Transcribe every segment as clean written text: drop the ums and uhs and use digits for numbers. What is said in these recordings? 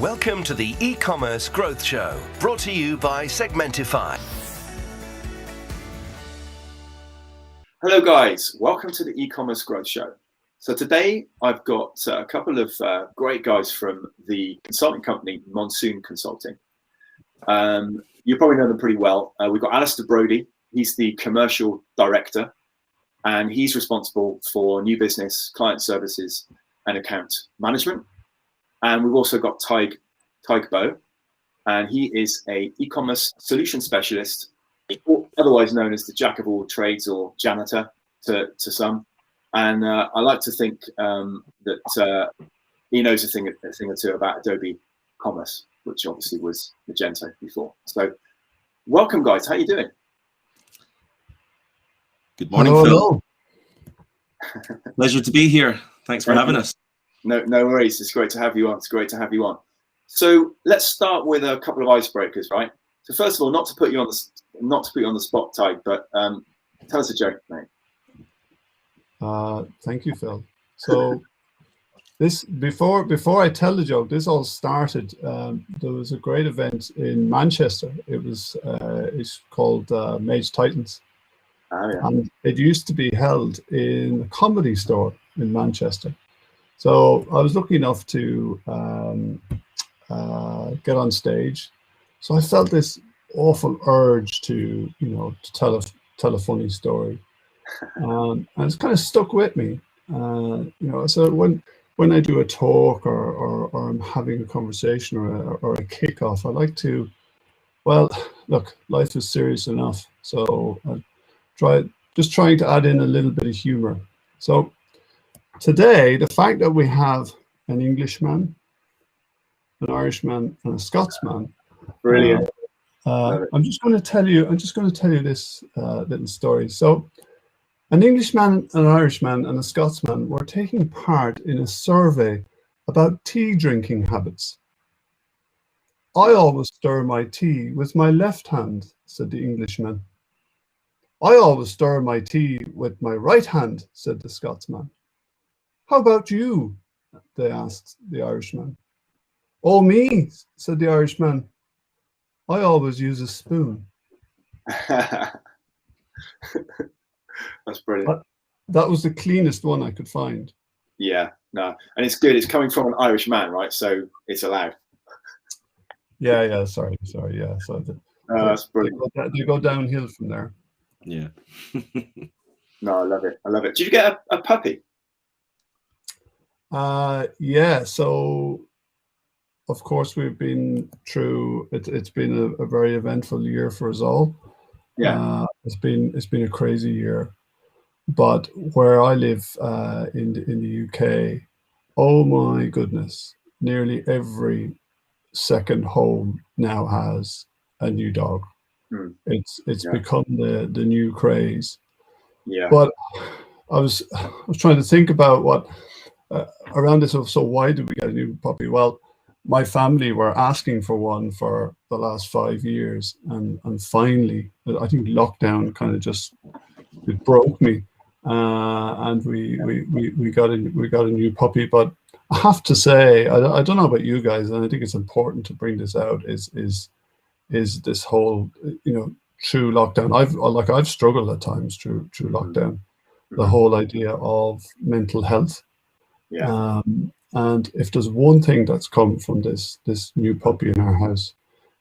Welcome to the e-commerce growth show, brought to you by Segmentify. Hello guys, welcome to the e-commerce growth show. So today I've got a couple of great guys from the consulting company Monsoon Consulting. You probably know them pretty well. We've got Alastair Brodie. He's the commercial director, and he's responsible for new business, client services, and account management. And we've also got Tadgh Bowe, and he is a e-commerce solution specialist, otherwise known as the jack of all trades or janitor to some. And I like to think that he knows a thing or two about Adobe Commerce, which obviously was Magento before. So welcome guys, how you doing? Good morning, hello, Phil. Pleasure to be here. Thanks for having us. No worries. It's great to have you on. It's great to have you on. So let's start with a couple of icebreakers, right? So first of all, not to put you on the spot, Tadhg, but tell us a joke, mate. Thank you, Phil. So this before I tell the joke, this all started. There was a great event in Manchester. It was it's called Mage Titans. Oh, yeah. And it used to be held in a comedy store in Manchester. So I was lucky enough to get on stage. So I felt this awful urge to tell a funny story, and it's kind of stuck with me. So when I do a talk or I'm having a conversation or a kickoff, I like to, well, look, life is serious enough, so I trying to add in a little bit of humor. So today, the fact that we have an Englishman, an Irishman, and a Scotsman. Brilliant. I'm just going to tell you this little story. So, an Englishman, an Irishman, and a Scotsman were taking part in a survey about tea drinking habits. I always stir my tea with my left hand, said the Englishman. I always stir my tea with my right hand, said the Scotsman. How about you? They asked the Irishman. Oh, me, said the Irishman. I always use a spoon. That's brilliant. That was the cleanest one I could find. Yeah, no, and it's good. It's coming from an Irish man, right? So it's allowed. Yeah. Sorry. Yeah. So that's brilliant. They go downhill from there. Yeah. No, I love it. Did you get a puppy? Yeah. So, of course, we've been through. It's been a very eventful year for us all. Yeah. It's been a crazy year, but where I live in the UK, oh my goodness, nearly every second home now has a new dog. It's become the new craze. Yeah. But I was trying to think about what around this. So why did we get a new puppy? Well, my family were asking for one for the last 5 years, and finally, I think lockdown kind of it broke me, and we got a new puppy. But I have to say, I don't know about you guys, and I think it's important to bring this out. Is this whole through lockdown? I've struggled at times through lockdown. The whole idea of mental health. Yeah. And if there's one thing that's come from this new puppy in our house,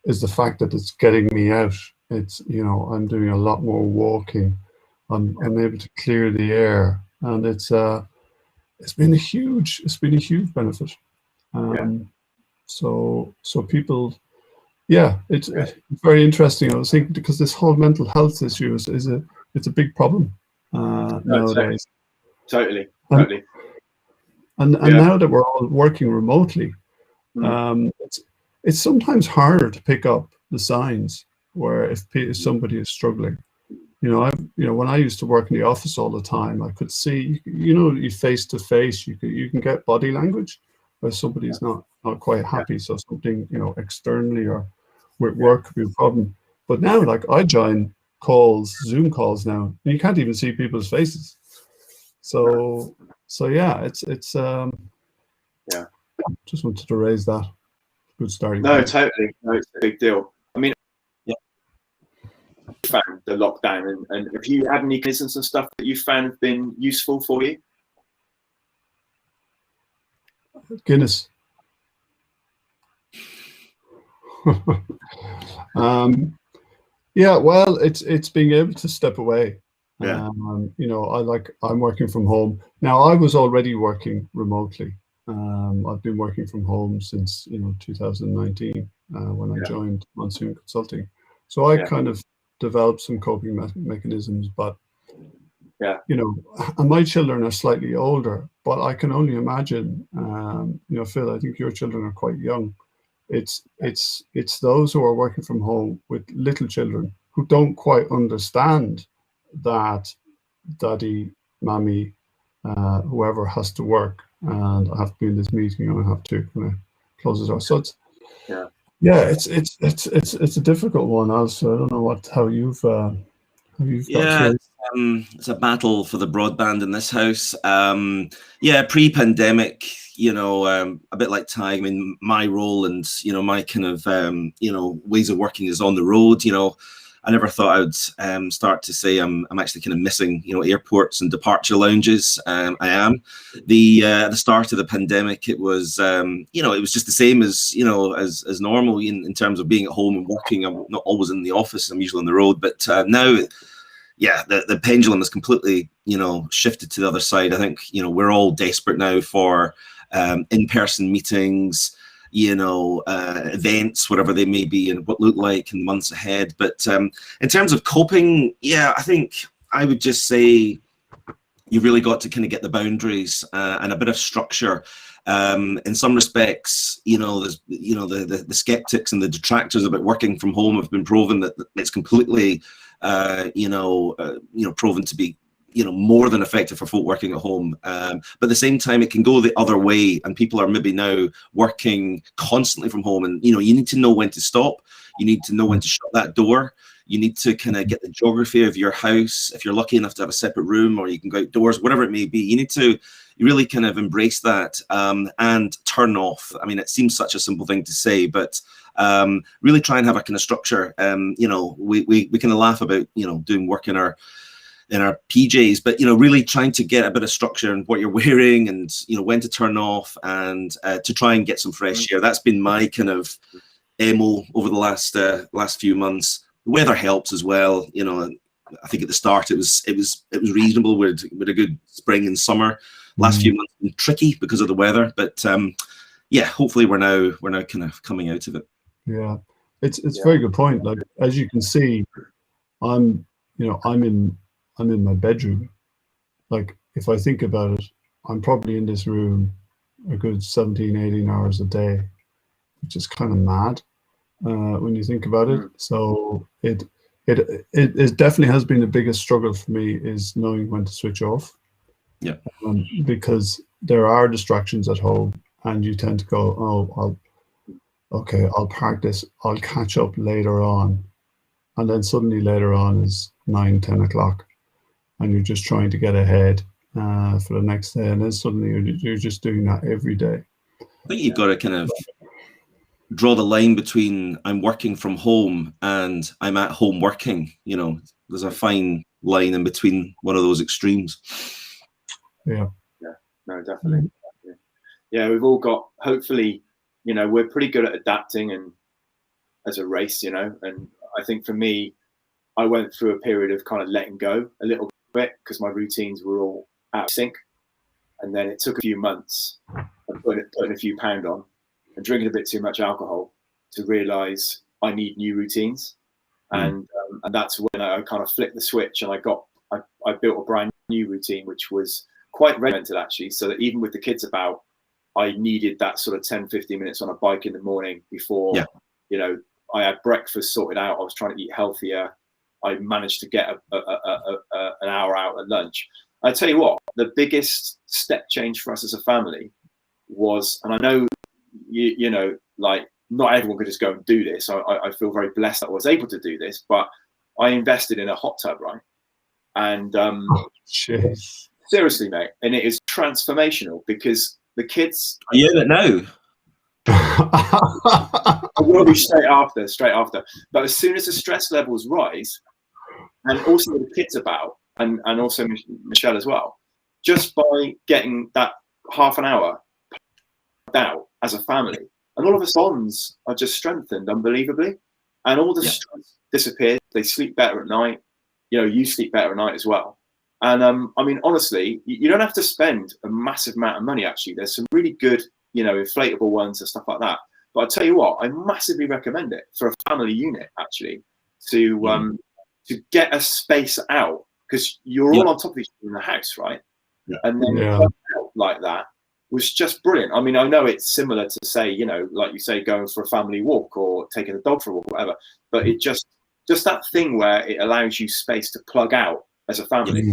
is the fact that it's getting me out. It's I'm doing a lot more walking. I'm able to clear the air, and it's been a huge benefit. So people, yeah, it's very interesting. I was thinking, because this whole mental health issue is a big problem nowadays. Totally. And now that we're all working remotely, it's sometimes harder to pick up the signs where if somebody is struggling. When I used to work in the office all the time, I could see, you face to face, you can get body language where somebody's not quite happy. So something, externally or with work could be a problem. But now, like, I join Zoom calls now, and you can't even see people's faces. So yeah, it's yeah. Just wanted to raise that. good starting No, point. totally. No, it's a big deal. I mean, Yeah. Found the lockdown, and have you had any mechanisms and stuff that you found have been useful for you? Guinness. Yeah, well, it's being able to step away. Yeah. You know, I'm working from home now. I was already working remotely. I've been working from home since 2019 when I joined Monsoon Consulting. So I kind of developed some coping mechanisms, but and my children are slightly older, but I can only imagine, Phil, I think your children are quite young. It's those who are working from home with little children who don't quite understand that daddy, mommy, whoever has to work, and I have to be in this meeting and I have to kind of close the door. So it's a difficult one. Also, I don't know how you've got through. It's a battle for the broadband in this house. Pre-pandemic, a bit like Tadhg. I mean, my role and my kind of ways of working is on the road. I never thought I'd start to say I'm actually kind of missing airports and departure lounges. I am. At the start of the pandemic, it was it was just the same as as normal in terms of being at home and working. I'm not always in the office. I'm usually on the road, but now. Yeah, the pendulum has completely, shifted to the other side. I think, we're all desperate now for in-person meetings, events, whatever they may be, and what look like in the months ahead. But in terms of coping, I think I would just say you've really got to kind of get the boundaries and a bit of structure. In some respects, there's, the skeptics and the detractors about working from home have been proven that it's completely proven to be, more than effective for folk working at home. But at the same time, it can go the other way, and people are maybe now working constantly from home. And, you need to know when to stop. You need to know when to shut that door. You need to kind of get the geography of your house. If you're lucky enough to have a separate room, or you can go outdoors, whatever it may be, you need to really kind of embrace that and turn off. I mean, it seems such a simple thing to say, but really try and have a kind of structure. We kind of laugh about doing work in our PJs, but really trying to get a bit of structure in what you're wearing, and when to turn off, and to try and get some fresh air. That's been my kind of MO over the last few months. The weather helps as well. I think at the start it was reasonable. We had a good spring and summer. Last few months have been tricky because of the weather, but hopefully we're now kind of coming out of it. Yeah, it's a very good point. Like, as you can see, I'm in my bedroom. Like, if I think about it, I'm probably in this room a good 17, 18 hours a day, which is kind of mad when you think about it. So it definitely has been the biggest struggle for me, is knowing when to switch off. Yeah. Because there are distractions at home, and you tend to go, I'll park this, I'll catch up later on. And then suddenly later on is 9, 10 o'clock, and you're just trying to get ahead for the next day. And then suddenly you're just doing that every day. I think you've got to kind of draw the line between I'm working from home and I'm at home working. There's a fine line in between one of those extremes. Yeah. No, definitely. Yeah, we've all got, hopefully, we're pretty good at adapting, and as a race, and I think for me, I went through a period of kind of letting go a little bit, because my routines were all out of sync. And then it took a few months of putting a few pound on and drinking a bit too much alcohol to realize I need new routines. And that's when I kind of flipped the switch, and I built a brand new routine, which was quite regimented, actually, so that even with the kids about, I needed that sort of 10, 15 minutes on a bike in the morning before, I had breakfast sorted out. I was trying to eat healthier. I managed to get an hour out at lunch. I tell you what, the biggest step change for us as a family was, and I know, like, not everyone could just go and do this. I feel very blessed that I was able to do this, but I invested in a hot tub, right? And seriously, mate, and it is transformational, because the kids. Are you in it now? will be straight after. But as soon as the stress levels rise, and also with the kids about, and also Michelle as well, just by getting that half an hour out as a family, and all of the bonds are just strengthened unbelievably, and all the stress disappears. They sleep better at night. You know, you sleep better at night as well. And I mean, honestly, you don't have to spend a massive amount of money. Actually, there's some really good, you know, inflatable ones and stuff like that. But I tell you what, I massively recommend it for a family unit actually to get a space out, because you're all on top of each other in the house, right? Yeah. And then out like that was just brilliant. I mean, I know it's similar to, say, you know, like you say, going for a family walk or taking a dog for a walk or whatever, but it just that thing where it allows you space to plug out as a family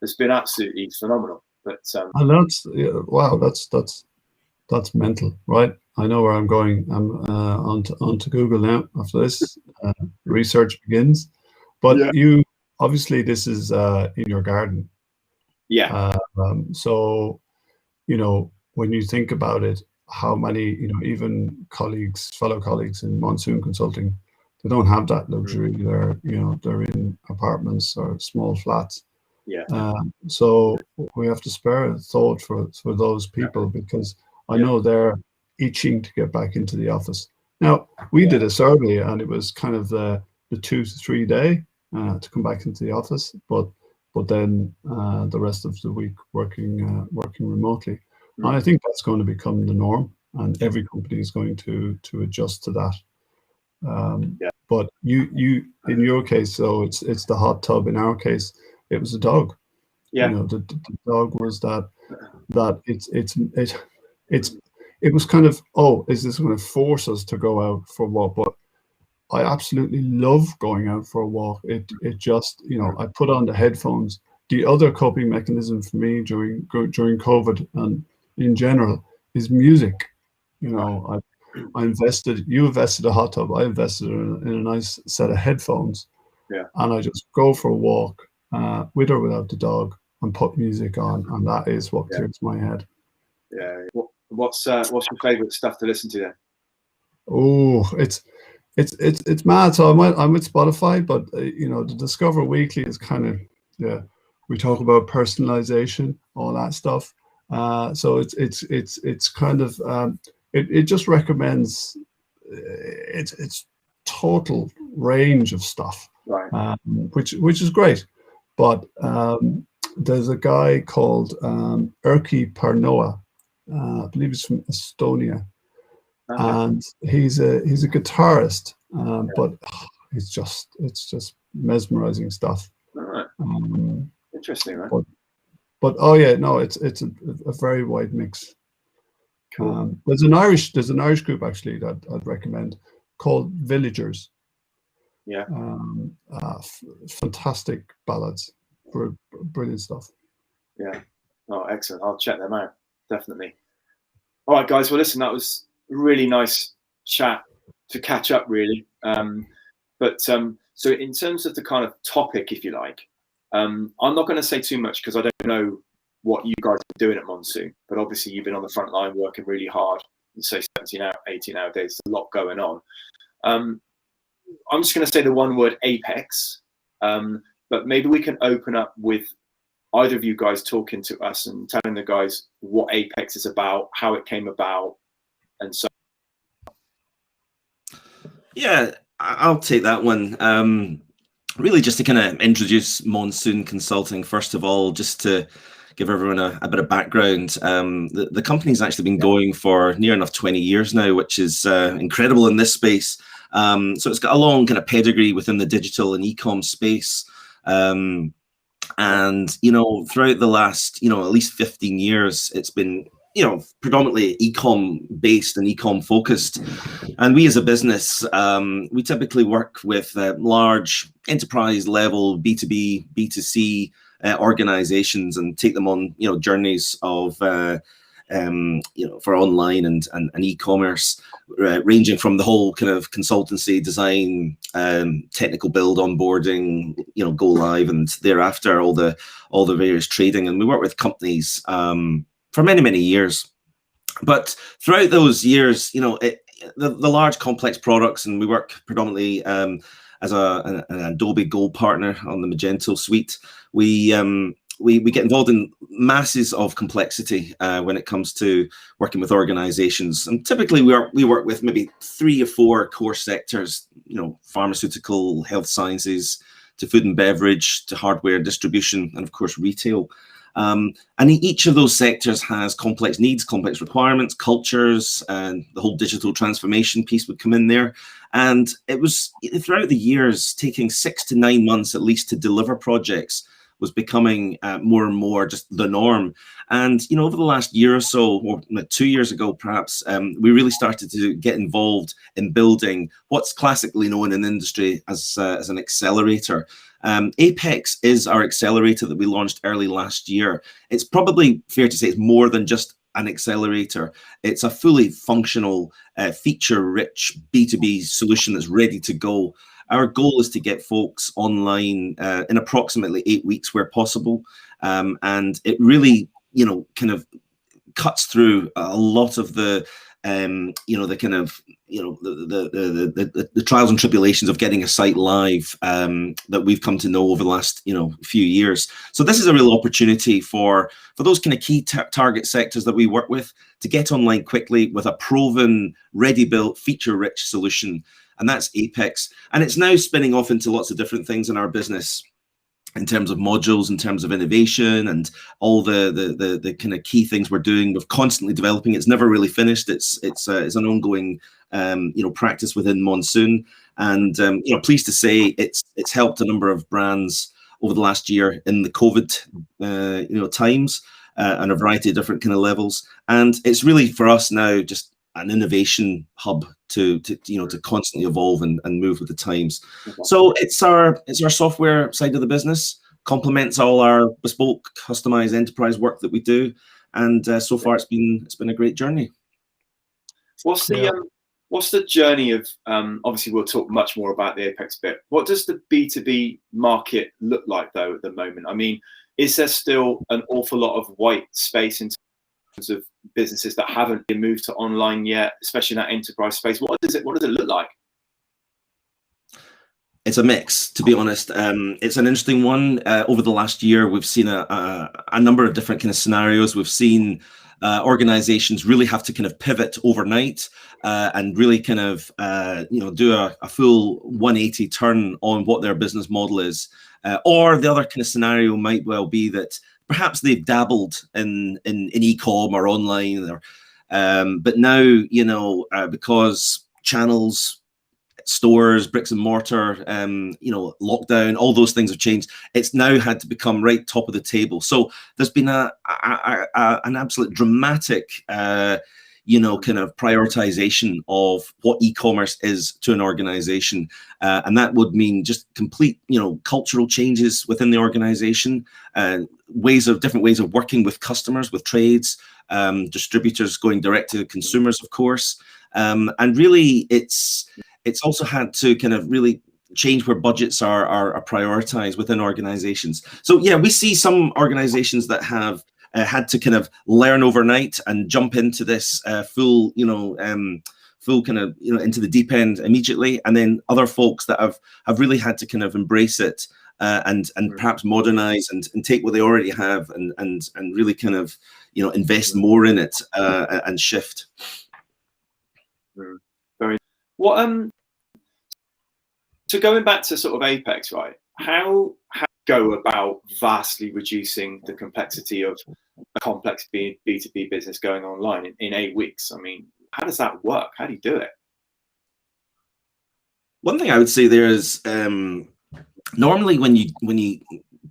has been absolutely phenomenal. But and that's wow, that's mental, right? I know where I'm going. I'm onto Google now after this. Research begins, but you obviously, this is in your garden. So, you know, when you think about it, how many, you know, even fellow colleagues in Monsoon Consulting, they don't have that luxury. They're, you know, they're in apartments or small flats. So we have to spare a thought for those people, because I know they're itching to get back into the office. Now, we did a survey, and it was kind of the 2 to 3 day to come back into the office, but then the rest of the week working remotely. And I think that's going to become the norm, and every company is going to adjust to that. But you in your case, so it's the hot tub. In our case, it was a dog. You know, the dog was that it was kind of, oh, is this going to force us to go out for a walk? But I absolutely love going out for a walk. It just, you know, I put on the headphones. The other coping mechanism for me during COVID and in general is music. You know, you invested a hot tub. I invested in a nice set of headphones. And I just go for a walk with or without the dog and put music on, and that is what clears my head. What's your favorite stuff to listen to then? Oh, it's mad. So I'm with Spotify, but you know, the Discover Weekly is kind of, we talk about personalisation, all that stuff. So it's kind of it just recommends it's total range of stuff, which is great. But there's a guy called Erkki Parnoa, I believe he's from Estonia, and he's a guitarist, but it's just mesmerizing stuff. Interesting, right? But oh yeah, no, it's a very wide mix. Cool. There's an Irish group actually that I'd recommend called Villagers. Fantastic ballads, brilliant stuff. Oh, excellent. I'll check them out, definitely. All right, guys, well, listen, that was a really nice chat to catch up, really. So in terms of the kind of topic, if you like, I'm not going to say too much because I don't know what you guys are doing at Monsoon, but obviously you've been on the front line working really hard, say 18-hour days, a lot going on. I'm just going to say the one word Apex, but maybe we can open up with either of you guys talking to us and telling the guys what Apex is about, how it came about, and so. Yeah, I'll take that one. Really just to kind of introduce Monsoon Consulting, first of all, just to give everyone a bit of background. The company's actually been going for near enough 20 years now, which is incredible in this space. So it's got a long kind of pedigree within the digital and e-com space. And, you know, throughout the last, you know, at least 15 years, it's been, you know, predominantly e-com based and e-com focused. And we as a business, we typically work with large enterprise level B2B, B2C organizations and take them on, you know, journeys of, you know, for online and e-commerce, ranging from the whole kind of consultancy, design, technical build, onboarding, you know, go live, and thereafter all the various trading. And we work with companies for many years. But throughout those years, you know, the large complex products, and we work predominantly as an Adobe Gold partner on the Magento suite. We get involved in masses of complexity when it comes to working with organizations. And typically we work with maybe 3 or 4 core sectors, pharmaceutical, health sciences, to food and beverage, to hardware distribution, and of course retail. And each of those sectors has complex needs, complex requirements, cultures, and the whole digital transformation piece would come in there. And it was, throughout the years, taking 6 to 9 months at least to deliver projects was becoming more and more just the norm. And, over the last year or so, or 2 years ago, perhaps, we really started to get involved in building what's classically known in the industry as an accelerator. Apex is our accelerator that we launched early last year. It's probably fair to say it's more than just an accelerator. It's a fully functional, feature-rich B2B solution that's ready to go. Our goal is to get folks online in approximately 8 weeks where possible. And it really, kind of cuts through a lot of the trials and tribulations of getting a site live that we've come to know over the last few years. So this is a real opportunity for those kind of key target sectors that we work with to get online quickly with a proven, ready-built, feature-rich solution. And that's Apex. And it's now spinning off into lots of different things in our business in terms of modules, in terms of innovation, and all the kind of key things we're doing. We're constantly developing. It's never really finished. It's an ongoing practice within Monsoon. And pleased to say it's helped a number of brands over the last year in the COVID times and a variety of different kind of levels. And it's really for us now just an innovation hub to constantly evolve and move with the times. So it's our software side of the business, complements all our bespoke, customized enterprise work that we do, and so far it's been a great journey. What's the journey of? Obviously, we'll talk much more about the Apex bit. What does the B2B market look like though at the moment? I mean, is there still an awful lot of white space in terms of businesses that haven't been moved to online yet, especially in that enterprise space? What does it look like? It's a mix, to be honest. It's an interesting one. Over the last year, we've seen a number of different kind of scenarios. We've seen organizations really have to kind of pivot overnight and really kind of do a full 180 turn on what their business model is. Or the other kind of scenario might well be that perhaps they've dabbled in e-com or online, but now because channels, stores, bricks and mortar, lockdown, all those things have changed. It's now had to become right top of the table. So there's been an absolute dramatic, kind of prioritization of what e-commerce is to an organization, and that would mean just complete, cultural changes within the organization, different ways of working with customers, with trades, distributors going direct to consumers, of course, and really it's also had to kind of really change where budgets are prioritized within organizations. So yeah, we see some organizations that have had to kind of learn overnight and jump into this full kind of into the deep end immediately, and then other folks that have really had to kind of embrace it and perhaps modernize and take what they already have and really kind of invest more in it and shift. Very what so going back to sort of Apex, right? How go about vastly reducing the complexity of a complex B2B business going online in 8 weeks? I mean, how does that work? How do you do it? One thing I would say there is normally when you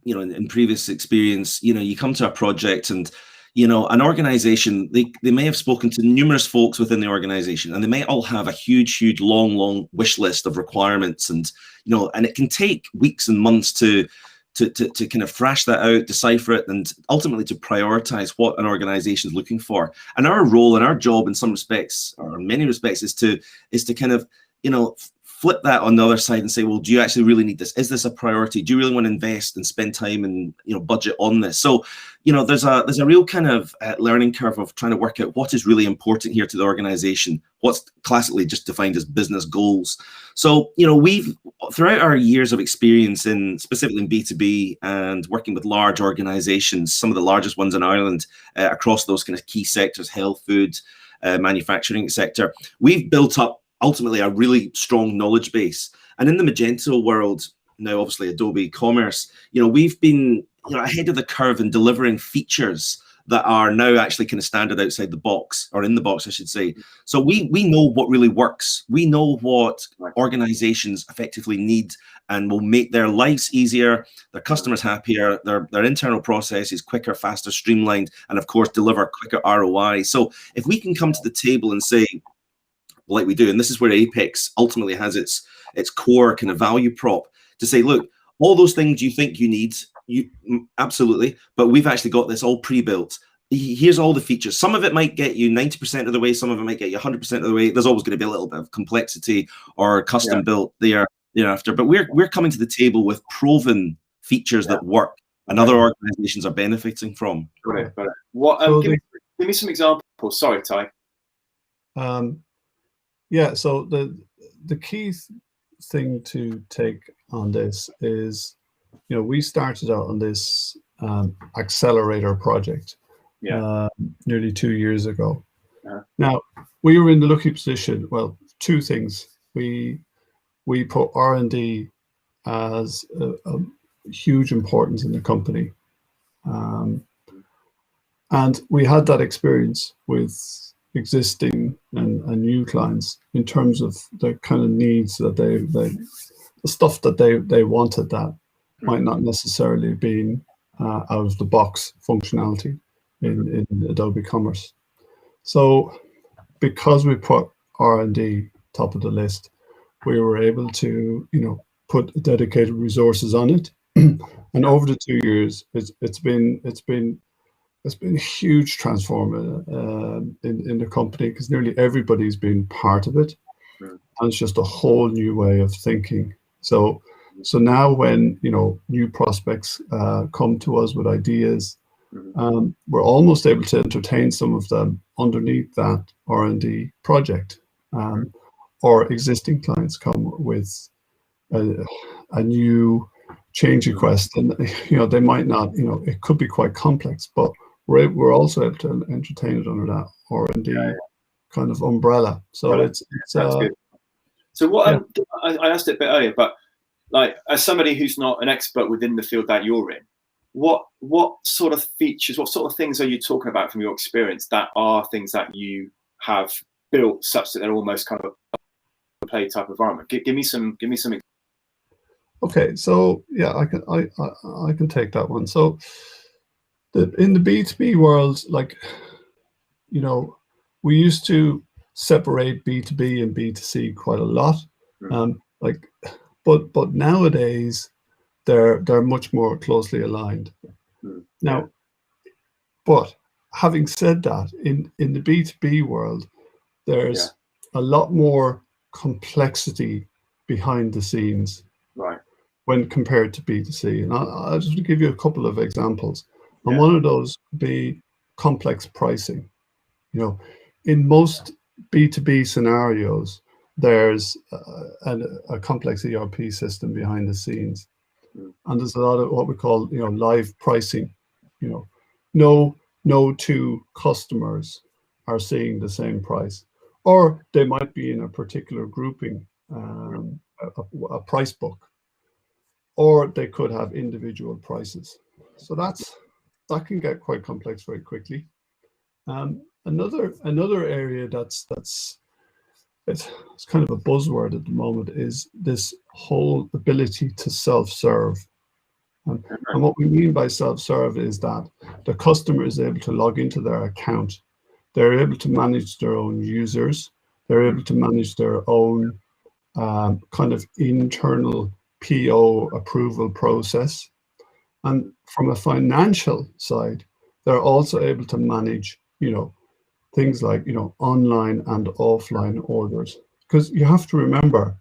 in previous experience, you come to a project and an organization, they may have spoken to numerous folks within the organization, and they may all have a huge, long wish list of requirements, and and it can take weeks and months to kind of thrash that out, decipher it, and ultimately to prioritize what an organization is looking for. And our role and our job in some respects, or in many respects, is to kind of flip that on the other side and say, well, do you actually really need this? Is this a priority? Do you really want to invest and spend time and budget on this? So there's a real kind of learning curve of trying to work out what is really important here to the organization, what's classically just defined as business goals. So we've, throughout our years of experience specifically in B2B and working with large organizations, some of the largest ones in Ireland, across those kind of key sectors, health, food, manufacturing sector, we've built up ultimately a really strong knowledge base. And in the Magento world, now obviously Adobe Commerce, we've been ahead of the curve in delivering features that are now actually kind of standard outside the box, or in the box, I should say. So we know what really works. We know what organizations effectively need and will make their lives easier, their customers happier, their internal processes quicker, faster, streamlined, and of course, deliver quicker ROI. So if we can come to the table and say, like we do, and this is where Apex ultimately has its core kind of value prop, to say, look, all those things you think you need, absolutely, but we've actually got this all pre-built. Here's all the features. Some of it might get you 90% of the way, some of it might get you 100% of the way. There's always going to be a little bit of complexity or custom built thereafter, but we're coming to the table with proven features that work and other organizations are benefiting from. Got it. What? Give me some examples. Sorry, Ty. Yeah, so the key thing to take on this is, we started out on this accelerator project nearly 2 year ago. Now, we were in the lucky position, well, two things. We put R&D as a huge importance in the company. And we had that experience with existing and new clients in terms of the kind of needs that the stuff that they wanted that might not necessarily have been out of the box functionality in Adobe Commerce. So because we put R&D top of the list, we were able to put dedicated resources on it. And over the 2 years, it's been a huge transformation in the company, because nearly everybody's been part of it, and it's just a whole new way of thinking. So now when new prospects come to us with ideas, we're almost able to entertain some of them underneath that R&D project, or existing clients come with a new change request, and they might not, it could be quite complex, but we're also able to entertain it under that R&D kind of umbrella. So it's good. So what I asked it a bit earlier, but like, as somebody who's not an expert within the field that you're in, what sort of features, what sort of things are you talking about from your experience that are things that you have built such that they're almost kind of a play type environment? Give me some. Okay, so I can take that one. So in the B2B world, like, we used to separate B2B and B2C quite a lot. But nowadays they're much more closely aligned. Now, but having said that, in the B2B world, there's a lot more complexity behind the scenes, when compared to B2C. And I'll just give you a couple of examples. And one of those would be complex pricing. In most B2B scenarios, there's a complex ERP system behind the scenes. And there's a lot of what we call, live pricing. No two customers are seeing the same price, or they might be in a particular grouping, a price book, or they could have individual prices. So that can get quite complex very quickly. Another area that's it's kind of a buzzword at the moment is this whole ability to self-serve. And what we mean by self-serve is that the customer is able to log into their account. They're able to manage their own users. They're able to manage their own kind of internal PO approval process. And from a financial side, they're also able to manage, things like, online and offline orders. Because you have to remember,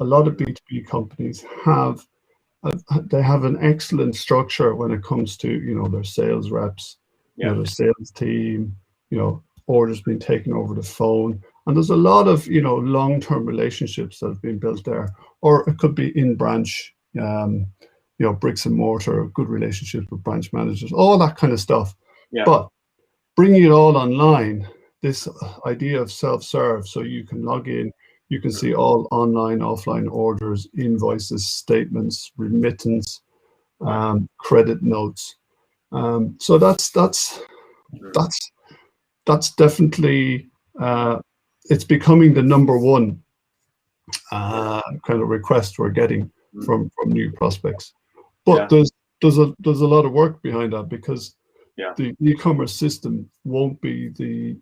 A lot of B2B companies have an excellent structure when it comes to, their sales reps, their sales team, orders being taken over the phone. And there's a lot of, long-term relationships that have been built there. Or it could be in branch, bricks and mortar, good relationships with branch managers, all that kind of stuff. Yeah. But bringing it all online, this idea of self-serve, so you can log in, you can see all online, offline orders, invoices, statements, remittance, credit notes. So that's definitely it's becoming the number one kind of request we're getting from new prospects. But there's a lot of work behind that, because the e-commerce system won't be the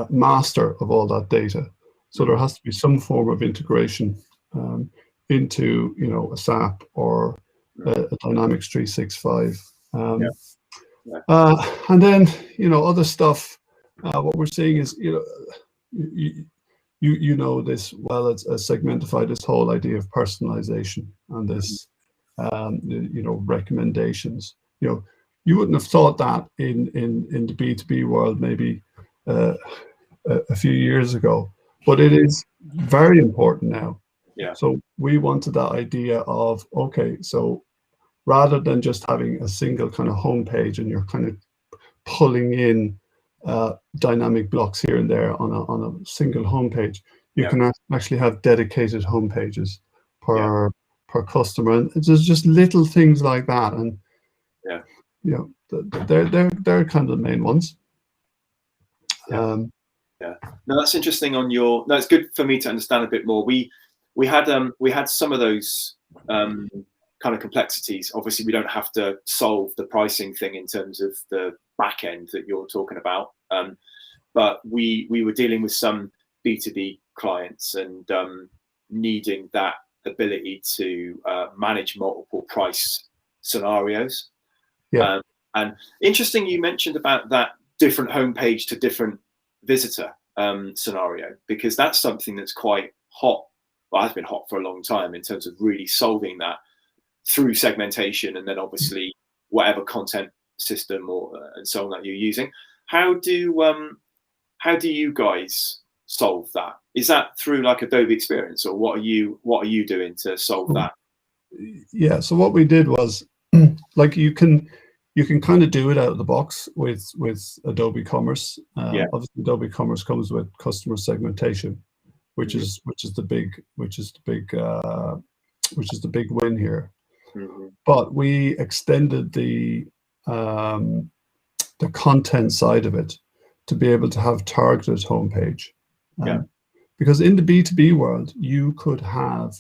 master of all that data. So there has to be some form of integration into, a SAP or a Dynamics 365. And then, other stuff. What we're seeing is, you know this well as Segmentify, this whole idea of personalisation and this, recommendations. You wouldn't have thought that in the B2B world maybe a few years ago, but it is very important now. So we wanted that idea of, okay, so rather than just having a single kind of homepage and you're kind of pulling in dynamic blocks here and there on a single homepage, you can actually have dedicated homepages per customer, and there's just little things like that, and they're kind of the main ones. No, that's interesting. No, it's good for me to understand a bit more. We had some of those kind of complexities. Obviously, we don't have to solve the pricing thing in terms of the back end that you're talking about, but we were dealing with some B2B clients and needing that ability to manage multiple price scenarios. And interesting, you mentioned about that different homepage to different visitor scenario, because that's something that's quite hot. Well, has been hot for a long time in terms of really solving that through segmentation, and then obviously whatever content system or and so on that you're using. How do you guys solve that? Is that through like Adobe Experience, or what are you doing to solve that? Yeah, so what we did was, like, you can kind of do it out of the box with Adobe Commerce. Obviously, Adobe Commerce comes with customer segmentation, which is the big win here. But we extended the content side of it to be able to have targeted homepage. Because in the B2B world, you could have,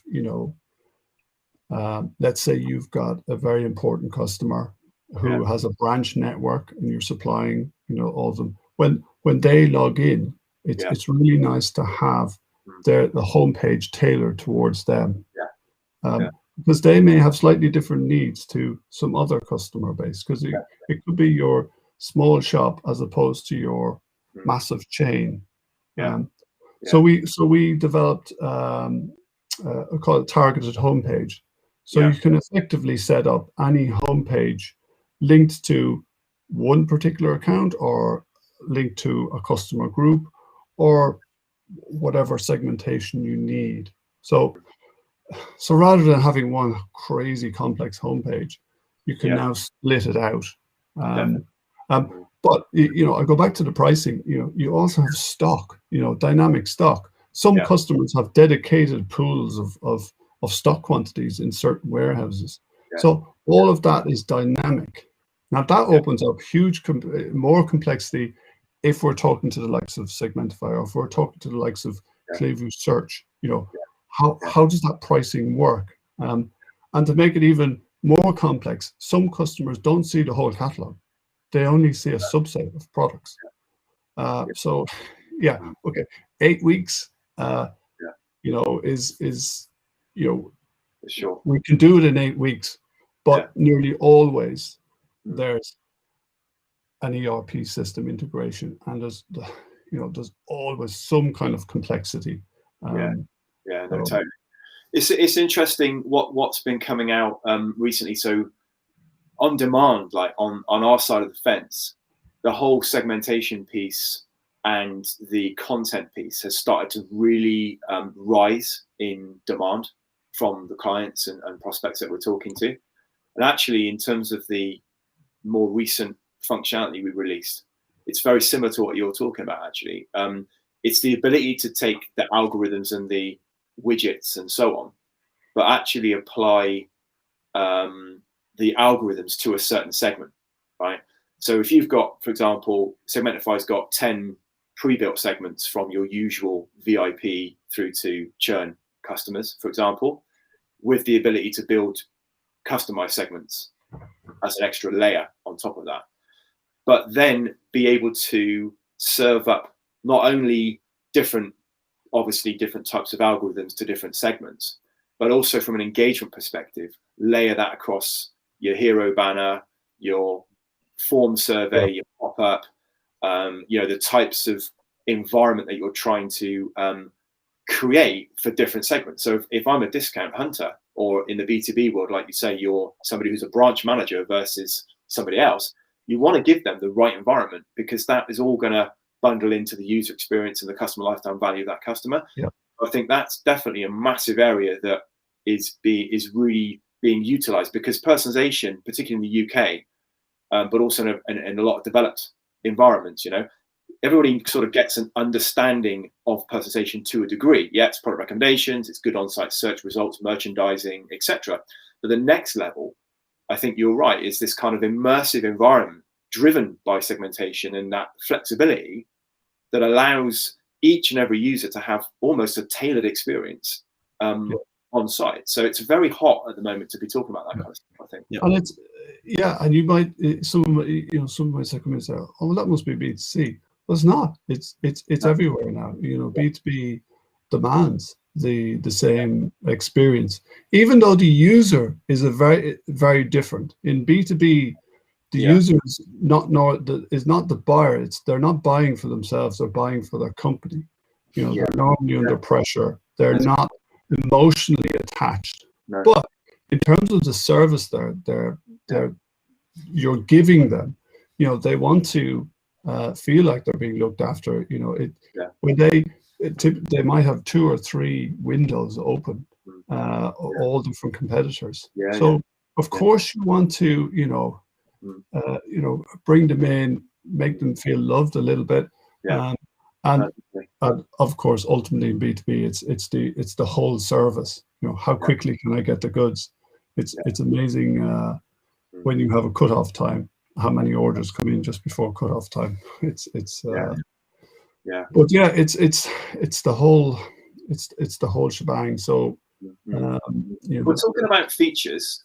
let's say you've got a very important customer who has a branch network, and you're supplying, all of them. When they log in, it's really nice to have the homepage tailored towards them. Because they may have slightly different needs to some other customer base, because it could be your small shop as opposed to your massive chain. So we developed call it targeted homepage. So you can effectively set up any homepage linked to one particular account, or linked to a customer group, or whatever segmentation you need. So rather than having one crazy complex homepage, you can now split it out. But I go back to the pricing. You also have stock. Dynamic stock. Some customers have dedicated pools of stock quantities in certain warehouses. So all of that is dynamic. Now that opens up huge, more complexity if we're talking to the likes of Segmentify, or if we're talking to the likes of Clayview Search. How does that pricing work? And to make it even more complex, some customers don't see the whole catalog. They only see a subset of products. So, 8 weeks, is sure. We can do it in 8 weeks, but nearly always there's an ERP system integration, and there's always some kind of complexity. No, totally. It's interesting what's been coming out recently. So on demand, like on our side of the fence, the whole segmentation piece and the content piece has started to really rise in demand from the clients and prospects that we're talking to. And actually, in terms of the more recent functionality we released, it's very similar to what you're talking about, actually. It's the ability to take the algorithms and the widgets and so on, but actually apply the algorithms to a certain segment, right? So if you've got, for example, Segmentify's got 10 pre-built segments from your usual VIP through to churn customers, for example, with the ability to build customized segments as an extra layer on top of that, but then be able to serve up not only obviously different types of algorithms to different segments, but also from an engagement perspective, layer that across your hero banner, your form survey, your pop-up, the types of environment that you're trying to create for different segments. So if I'm a discount hunter, or in the B2B world, like you say, you're somebody who's a branch manager versus somebody else, you want to give them the right environment, because that is all going to bundle into the user experience and the customer lifetime value of that customer. Yeah. I think that's definitely a massive area that is really being utilized, because personalization, particularly in the UK, but also in a lot of developed environments, everybody sort of gets an understanding of personalization to a degree. Yeah, it's product recommendations, it's good on-site search results, merchandising, etc. But the next level, I think you're right, is this kind of immersive environment driven by segmentation and that flexibility that allows each and every user to have almost a tailored experience on site. So it's very hot at the moment to be talking about that kind of stuff, I think. Yeah. And and you might, some might say, oh, well, that must be B2C. Well, it's not. It's everywhere now. B2B demands the same experience, even though the user is a very, very different. In B2B, the user is not the buyer. They're not buying for themselves. They're buying for their company. They're normally under pressure. They're not emotionally attached. No. But in terms of the service, you're giving them. They want to feel like they're being looked after. When they might have 2 or 3 windows open, all different competitors. Of course you want to bring them in, make them feel loved a little bit, and of course ultimately in B2B it's the whole service. How quickly can I get the goods? It's amazing when you have a cutoff time, how many orders come in just before cutoff time. But it's the whole shebang. So we're talking about features.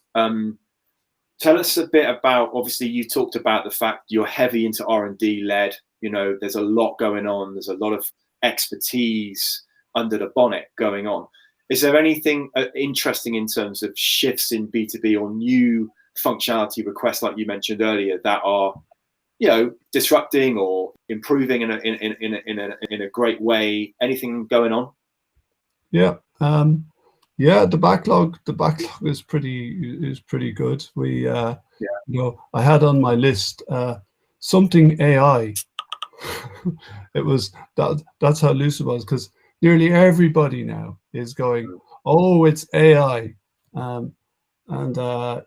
Tell us a bit about, obviously you talked about the fact you're heavy into R&D led, there's a lot going on. There's a lot of expertise under the bonnet going on. Is there anything interesting in terms of shifts in B2B or new functionality requests, like you mentioned earlier, that are, disrupting or improving in a great way? Anything going on? The backlog is pretty good. We I had on my list something AI. It was that's how loose it was, because nearly everybody now is going, oh, it's AI, and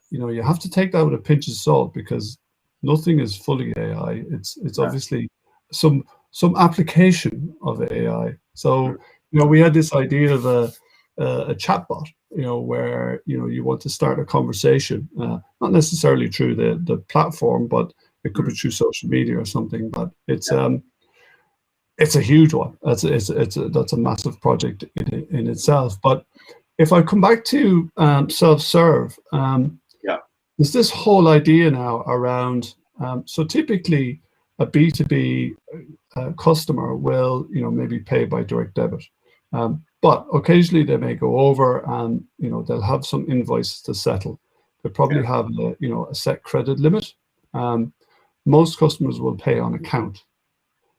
you have to take that with a pinch of salt, because nothing is fully AI. It's obviously some application of AI. So we had this idea of a chatbot, where you want to start a conversation, not necessarily through the platform, but it could be through social media or something. But it's a huge one. That's a massive project in itself. But if I come back to self-serve, there's this whole idea now around. So typically, a B2B customer will maybe pay by direct debit. But occasionally they may go over and they'll have some invoices to settle. They probably have a set credit limit. Most customers will pay on account.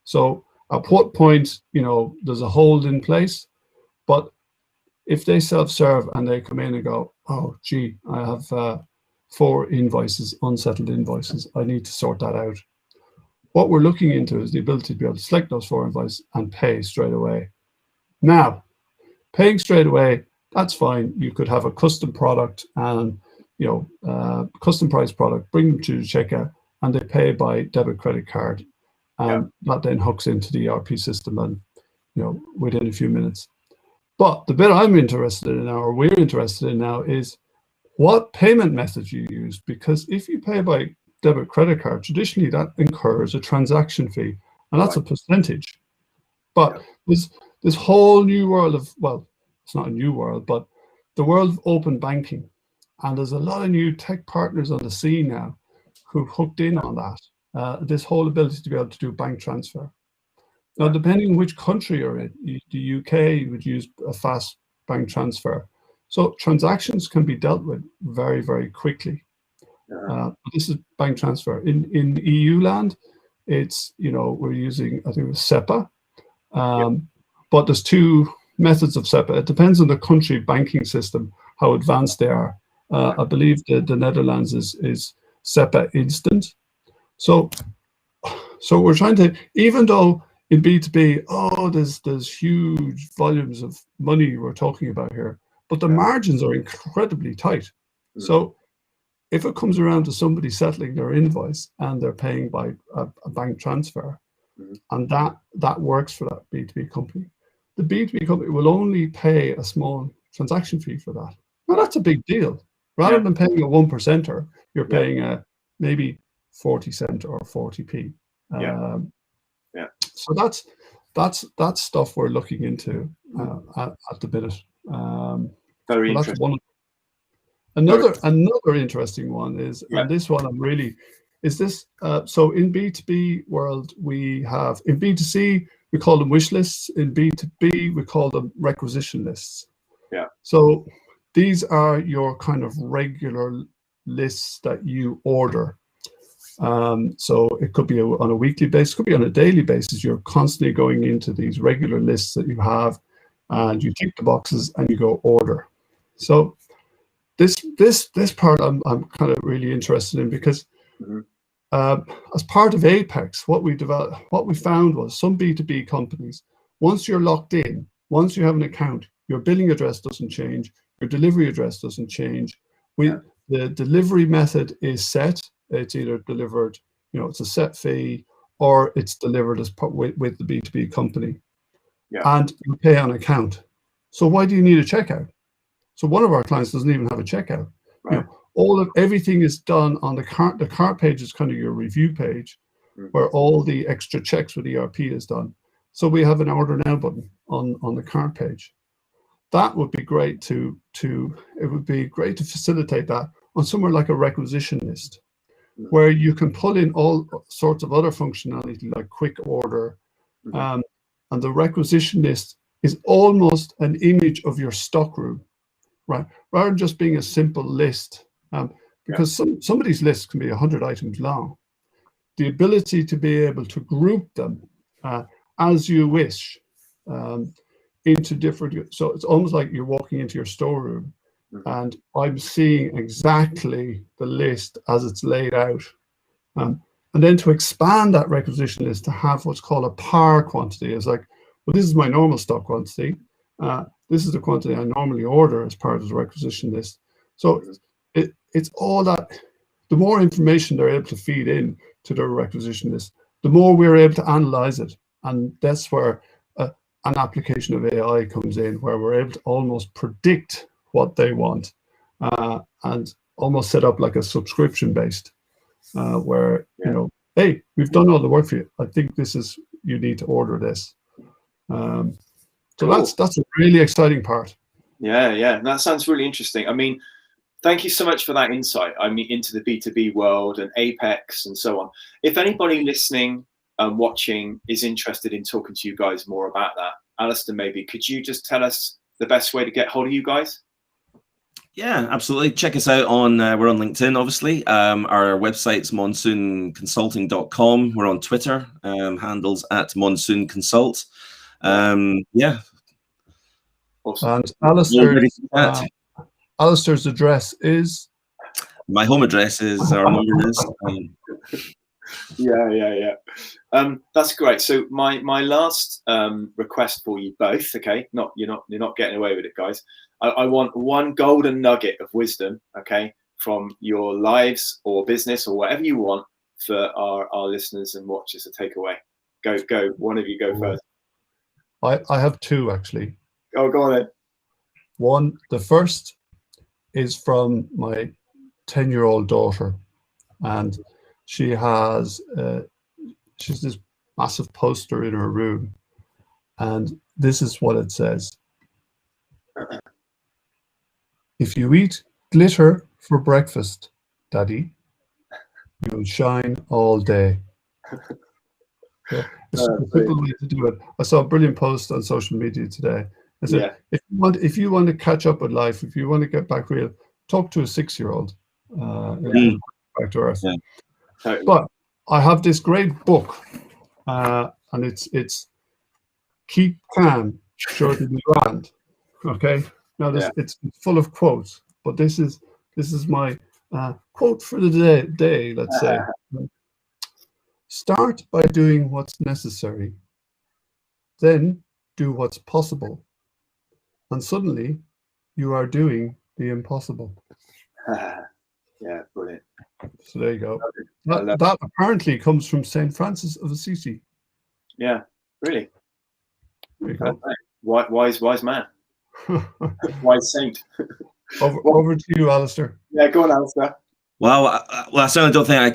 So at what point there's a hold in place, but if they self-serve and they come in and go, oh, gee, I have 4 invoices, unsettled invoices, I need to sort that out. What we're looking into is the ability to be able to select those 4 invoices and pay straight away. Now, paying straight away, that's fine. You could have a custom product and, custom price product, bring them to the checkout, and they pay by debit credit card. And that then hooks into the ERP system and, within a few minutes. But the bit I'm interested in now, or we're interested in now, is what payment method you use. Because if you pay by debit credit card, traditionally that incurs a transaction fee, and that's a percentage. But this whole new world of, well, it's not a new world, but the world of open banking. And there's a lot of new tech partners on the scene now who've hooked in on that. This whole ability to be able to do bank transfer. Now, depending on which country you're in, the UK would use a fast bank transfer. So transactions can be dealt with very, very quickly. This is bank transfer. In EU land, it's, we're using, I think it was SEPA. But there's 2 methods of SEPA. It depends on the country banking system, how advanced they are. I believe the Netherlands is SEPA Instant. So we're trying to, even though in B2B, there's huge volumes of money we're talking about here, but the margins are incredibly tight. So if it comes around to somebody settling their invoice and they're paying by a bank transfer, and that works for that B2B company, the B2B company will only pay a small transaction fee for that. Now that's a big deal. Rather than paying a 1%er, you're paying a maybe 40 cent or 40p. So that's stuff we're looking into at the minute. Very so interesting. Another interesting one is, and this one I'm really, is this, so in B2B world, we have, in B2C, we call them wish lists. In B2B, we call them requisition lists. So these are your kind of regular lists that you order. So it could be on a weekly basis, could be on a daily basis. You're constantly going into these regular lists that you have, and you tick the boxes and you go order. So this part I'm kind of really interested in, because as part of Apex, what we found was some B2B companies, once you're logged in, once you have an account, your billing address doesn't change, your delivery address doesn't change. The delivery method is set. It's either delivered, it's a set fee, or it's delivered as with the B2B company. And you pay on account. So why do you need a checkout? So one of our clients doesn't even have a checkout. Everything is done on the cart. The cart page is kind of your review page, where all the extra checks with ERP is done. So we have an order now button on the cart page. That would be great it would be great to facilitate that on somewhere like a requisition list, where you can pull in all sorts of other functionality like quick order, and the requisition list is almost an image of your stock room, right? Rather than just being a simple list, because some of these lists can be 100 items long. The ability to be able to group them as you wish into different, so it's almost like you're walking into your storeroom and I'm seeing exactly the list as it's laid out. And then to expand that requisition list to have what's called a par quantity. It's like, well, this is my normal stock quantity. This is the quantity I normally order as part of the requisition list. So it's all that, the more information they're able to feed in to their requisition list, the more we're able to analyze it. And that's where an application of AI comes in, where we're able to almost predict what they want and almost set up like a subscription based where, hey, we've done all the work for you. I think this is, you need to order this. So cool. That's a really exciting part. Yeah, that sounds really interesting. I mean, thank you so much for that insight. I mean, into the B2B world and Apex and so on. If anybody listening and watching is interested in talking to you guys more about that, Alastair, maybe could you just tell us the best way to get hold of you guys? Yeah, absolutely. Check us out on, we're on LinkedIn, obviously. Our website's monsoonconsulting.com. We're on Twitter, handles @monsoon consult. Yeah. Awesome. And Alastair's address is? My home address is, our number is. Yeah. That's great. So my last request for you both, okay? You're not getting away with it, guys. I want one golden nugget of wisdom, okay, from your lives or business or whatever you want for our listeners and watchers to take away. Go. One of you go first. I have two, actually. Oh, go on then. The first is from my 10-year-old daughter, and she has she's this massive poster in her room, and this is what it says: "If you eat glitter for breakfast, Daddy, you'll shine all day." Yeah, it's a simple way to do it. I saw a brilliant post on social media today. I said, if you want to catch up with life, if you want to get back real, talk to a 6-year-old. Back to earth. Yeah. Totally. But I have this great book, and it's Keep Calm, Sure to Be Grand. Okay. Now it's full of quotes, but this is my quote for the day. Let's say. Start by doing what's necessary, then do what's possible, and suddenly you are doing the impossible. Yeah, brilliant. So there you go. That apparently comes from St. Francis of Assisi. Yeah, really. There you go. Wise man. Wise saint. Over to you, Alastair. Yeah, go on, Alastair. Well, I certainly don't think I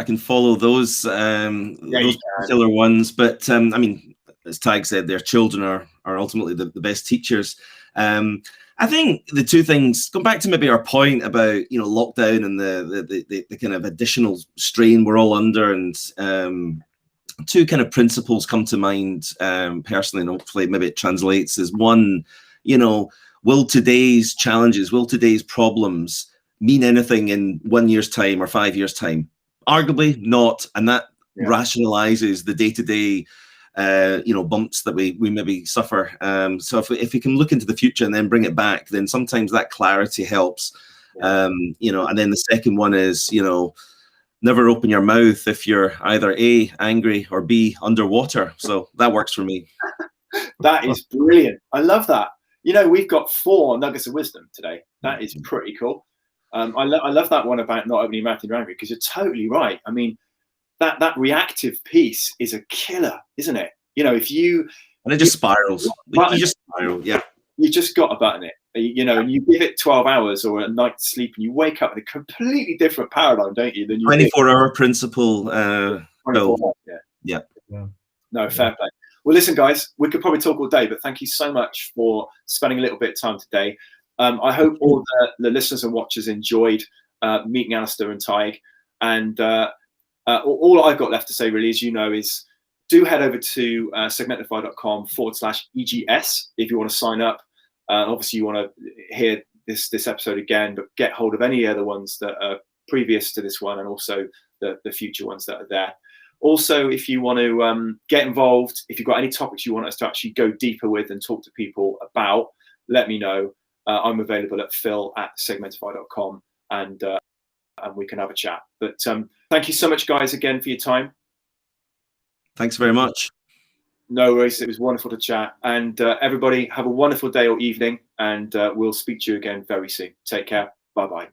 can follow those particular ones, but I mean, as Tadhg said, their children are ultimately the best teachers. I think the two things, going back to maybe our point about lockdown and the kind of additional strain we're all under, and two kind of principles come to mind personally, and hopefully maybe it translates, is one, will today's challenges, will today's problems mean anything in 1 year's time or 5 years' time? Arguably not, and that rationalizes the day-to-day bumps that we maybe suffer. So if we can look into the future and then bring it back, then sometimes that clarity helps. And then the second one is, never open your mouth if you're either A, angry, or B, underwater. So that works for me. That is brilliant. I love that. We've got 4 nuggets of wisdom today. That is pretty cool. I love that one about not opening your mouth when you're angry, because you're totally right. I mean, that reactive piece is a killer, isn't it? If you and it just spirals. You just spiral, yeah. You just got to button it, and you give it 12 hours or a night's sleep, and you wake up in a completely different paradigm, don't you? Than you 24-hour principle. Yeah. No, fair play. Well, listen, guys, we could probably talk all day, but thank you so much for spending a little bit of time today. I hope all the listeners and watchers enjoyed meeting Alastair and Tadhg. And all I've got left to say, really, is do head over to segmentify.com/EGS if you want to sign up. Obviously, you want to hear this episode again, but get hold of any other ones that are previous to this one, and also the future ones that are there. Also, if you want to get involved, if you've got any topics you want us to actually go deeper with and talk to people about, let me know. I'm available at phil@segmentify.com, and we can have a chat. But thank you so much, guys, again for your time. Thanks very much. No worries. It was wonderful to chat. And everybody, have a wonderful day or evening, and we'll speak to you again very soon. Take care. Bye-bye.